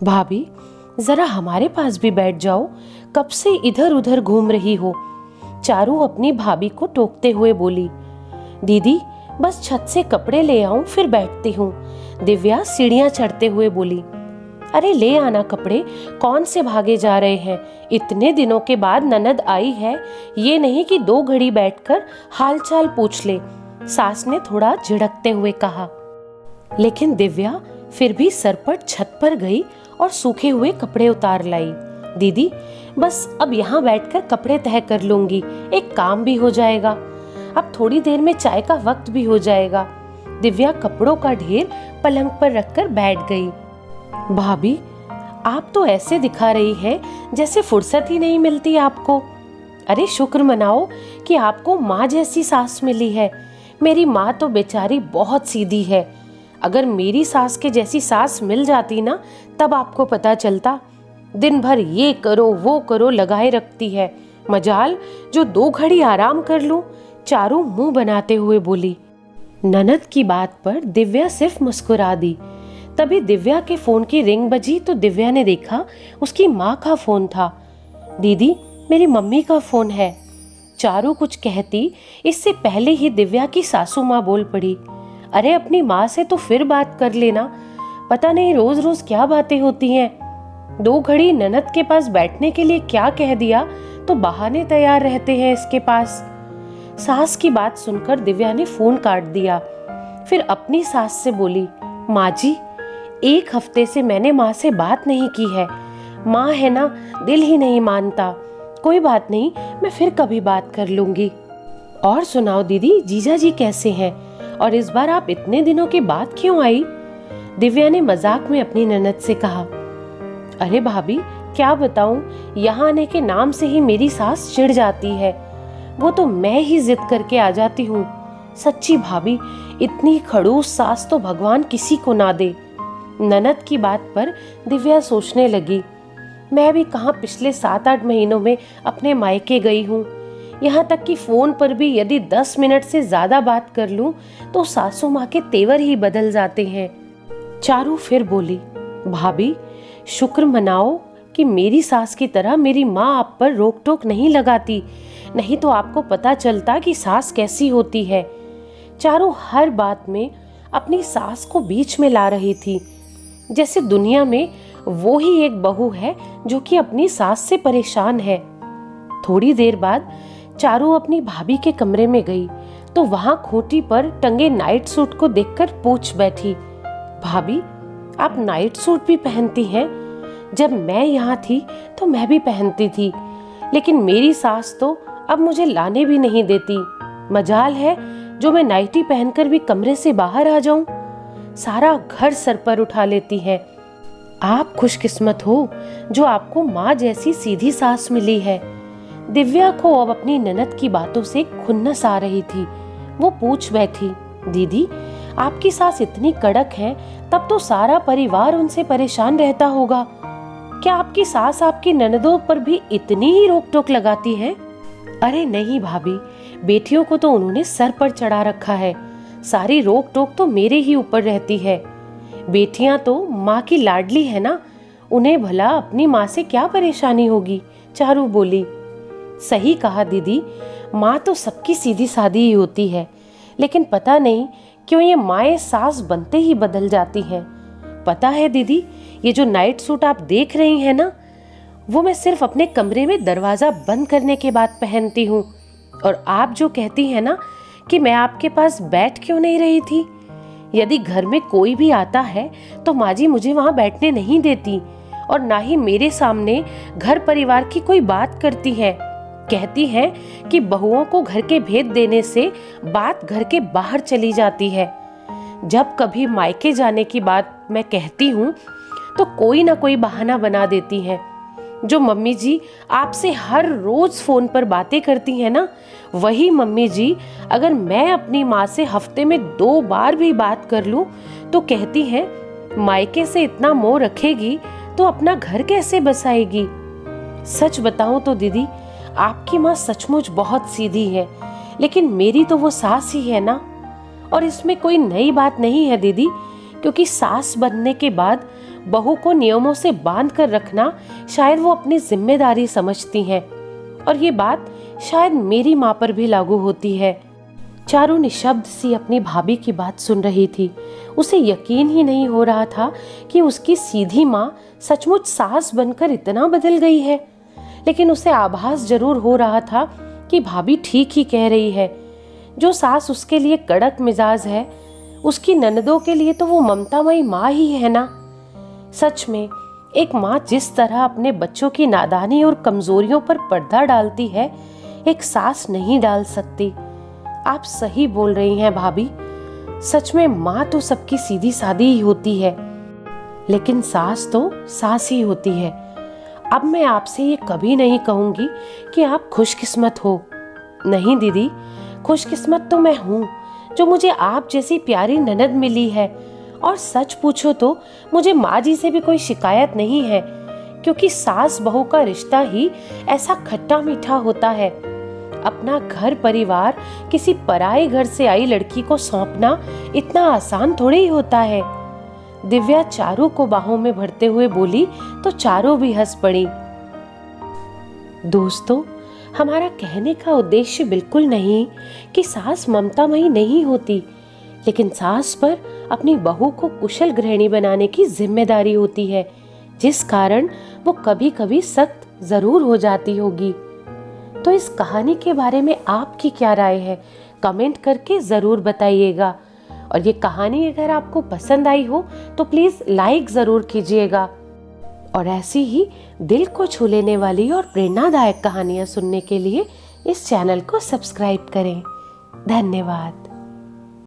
भाभी, जरा हमारे पास भी बैठ जाओ, कब से इधर उधर घूम रही हो। चारू अपनी भाभी को टोकते हुए बोली। दीदी, बस छत से कपड़े ले आऊं फिर बैठती हूँ, दिव्या सीढ़ियां चढ़ते हुए बोली। अरे ले आना कपड़े, कौन से भागे जा रहे हैं। इतने दिनों के बाद ननद आई है, ये नहीं कि 2 घड़ी बैठकर हालचाल पूछ ले, सास ने थोड़ा झिड़कते हुए कहा। लेकिन दिव्या फिर भी सरपट छत पर गई और सूखे हुए कपड़े उतार लाई। दीदी, बस अब यहाँ बैठकर कपड़े तह कर लूंगी, एक काम भी हो जाएगा। अब थोड़ी देर में चाय का वक्त भी हो जाएगा। दिव्या कपड़ों का ढेर पलंग पर रखकर बैठ गई। भाभी, आप तो ऐसे दिखा रही हैं जैसे फुर्सत ही नहीं मिलती आपको। अरे शुक्र मनाओ कि आपको माँ जैसी सास मिली है। मेरी माँ तो बेचारी बहुत सीधी है। अगर मेरी सास के जैसी सास मिल जाती ना, तब आपको पता चलता। दिन भर ये करो वो करो लगाए रखती है। मजाल जो 2 घड़ी आराम कर लूं। चारू मुंह बनाते हुए बोली। ननद की बात पर दिव्या सिर्फ मुस्कुरा दी। तभी दिव्या के फोन की रिंग बजी तो दिव्या ने देखा उसकी माँ का फोन था। दीदी, मेरी मम्मी का फोन है। चारू कुछ कहती इससे पहले ही दिव्या की सासू माँ बोल पड़ी। अरे अपनी माँ से तो फिर बात कर लेना, पता नहीं रोज रोज क्या बातें होती हैं। 2 घड़ी ननद के पास बैठने के लिए क्या कह दिया तो बहाने तैयार रहते हैं इसके पास। सास की बात सुनकर दिव्या ने फोन काट दिया। फिर अपनी सास से बोली, माँ जी, 1 हफ्ते से मैंने माँ से बात नहीं की है। माँ है ना, दिल ही नहीं मानता। कोई बात नहीं, मैं फिर कभी बात कर लूंगी। और सुनाओ दीदी, जीजा जी कैसे हैं? और इस बार आप इतने दिनों के बाद क्यों आई? दिव्या ने मजाक में अपनी ननद से कहा। अरे भाभी, क्या बताऊं, यहाँ आने के नाम से ही मेरी सास चिढ़ जाती है। वो तो मैं ही जिद करके आ जाती हूँ। सच्ची भाभी, इतनी खड़ूस सास तो भगवान किसी को ना दे। ननद की बात पर दिव्या सोचने लगी। मैं भी कहाँ पिछले 7-8 महीनों में अपने मायके गई हूँ। यहाँ तक कि फोन पर भी यदि 10 मिनट से ज्यादा बात कर लूं तो सासू माँ के तेवर ही बदल जाते हैं। चारू फिर बोली, भाभी शुक्र मनाओ कि मेरी सास की तरह मेरी माँ आप पर रोक टोक नहीं लगाती, नहीं तो आपको पता चलता कि सास कैसी होती है। चारू हर बात में अपनी सास को बीच में ला रही थी, जैसे दुनिया में वो ही एक बहू है जो कि अपनी सास से परेशान है। थोड़ी देर बाद चारू अपनी भाभी के कमरे में गई तो वहां खूंटी पर टंगे नाइट सूट को देखकर पूछ बैठी, भाभी आप नाइट सूट भी पहनती हैं? जब मैं यहाँ थी तो मैं भी पहनती थी, लेकिन मेरी सास तो अब मुझे लाने भी नहीं देती। मजाल है जो मैं नाइटी पहनकर भी कमरे से बाहर आ जाऊं। सारा घर सर पर उठा लेती है। आप खुशकिस्मत हो जो आपको माँ जैसी सीधी सास मिली है। दिव्या को अब अपनी ननद की बातों से खुन्नस आ रही थी। वो पूछ बैठी, दीदी आपकी सास इतनी कड़क है, तब तो सारा परिवार उनसे परेशान रहता होगा। क्या आपकी सास आपकी ननदों पर भी इतनी ही रोक टोक लगाती है? अरे नहीं भाभी, बेटियों को तो उन्होंने सर पर चढ़ा रखा है। सारी रोक टोक तो मेरे ही ऊपर रहती है। बेटियां तो माँ की लाडली है ना, उन्हें भला अपनी माँ से क्या परेशानी होगी। चारू बोली। सही कहा दीदी, माँ तो सबकी सीधी सादी ही होती है, लेकिन पता नहीं क्यों ये माएँ सास बनते ही बदल जाती हैं। पता है दीदी, ये जो नाइट सूट आप देख रही हैं ना, वो मैं सिर्फ अपने कमरे में दरवाजा बंद करने के बाद पहनती हूँ। और आप जो कहती हैं ना कि मैं आपके पास बैठ क्यों नहीं रही थी, यदि घर में कोई भी आता है तो माँ जी मुझे वहाँ बैठने नहीं देती, और ना ही मेरे सामने घर परिवार की कोई बात करती है। कहती हैं कि बहुओं को घर के भेद देने से बात घर के बाहर चली जाती है। जब कभी मायके जाने की बात मैं कहती हूँ तो कोई ना कोई बहाना बना देती हैं। जो मम्मी जी आपसे हर रोज फोन पर बातें करती हैं ना, वही मम्मी जी अगर मैं अपनी माँ से हफ्ते में 2 बार भी बात कर लूं तो कहती हैं मायके से इतना मोह रखेगी तो अपना घर कैसे बसाएगी। सच बताऊं तो दीदी, आपकी माँ सचमुच बहुत सीधी है, लेकिन मेरी तो वो सास ही है ना। और इसमें कोई नई बात नहीं है दीदी, क्योंकि सास बनने के बाद बहू को नियमों से बांध कर रखना शायद वो अपनी जिम्मेदारी समझती हैं, और ये बात शायद मेरी माँ पर भी लागू होती है। चारू निशब्द सी अपनी भाभी की बात सुन रही थी। उसे यकीन ही नहीं हो रहा था कि उसकी सीधी माँ सचमुच सास बनकर इतना बदल गई है, लेकिन उसे आभास जरूर हो रहा था कि भाभी ठीक ही कह रही है। जो सास उसके लिए कड़क मिजाज है, उसकी ननदों के लिए तो वो ममतामयी माँ ही है ना। सच में एक माँ जिस तरह अपने बच्चों की नादानी और कमजोरियों पर पर्दा डालती है, एक सास नहीं डाल सकती। आप सही बोल रही हैं भाभी, सच में माँ तो सबकी सीधी सादी ही होती है, लेकिन सास तो सास ही होती है। अब मैं आपसे ये कभी नहीं कहूंगी कि आप खुशकिस्मत हो। नहीं दीदी, खुशकिस्मत तो मैं हूँ जो मुझे आप जैसी प्यारी ननद मिली है, और सच पूछो तो मुझे माँ जी से भी कोई शिकायत नहीं है, क्योंकि सास बहू का रिश्ता ही ऐसा खट्टा मीठा होता है। अपना घर परिवार किसी पराए घर से आई लड़की को सौंपना इतना आसान थोड़ी ही होता है। दिव्या चारू को बाहों में भरते हुए बोली तो चारू भी हंस पड़ी। दोस्तों, हमारा कहने का उद्देश्य बिल्कुल नहीं कि सास ममतामयी नहीं होती, लेकिन सास पर अपनी बहू को कुशल गृहिणी बनाने की जिम्मेदारी होती है, जिस कारण वो कभी कभी सख्त जरूर हो जाती होगी। तो इस कहानी के बारे में आपकी क्या राय है, कमेंट करके ज़रूर बताइएगा। और ये कहानी अगर आपको पसंद आई हो तो प्लीज़ लाइक ज़रूर कीजिएगा, और ऐसी ही दिल को छू लेने वाली और प्रेरणादायक कहानियाँ सुनने के लिए इस चैनल को सब्सक्राइब करें। धन्यवाद।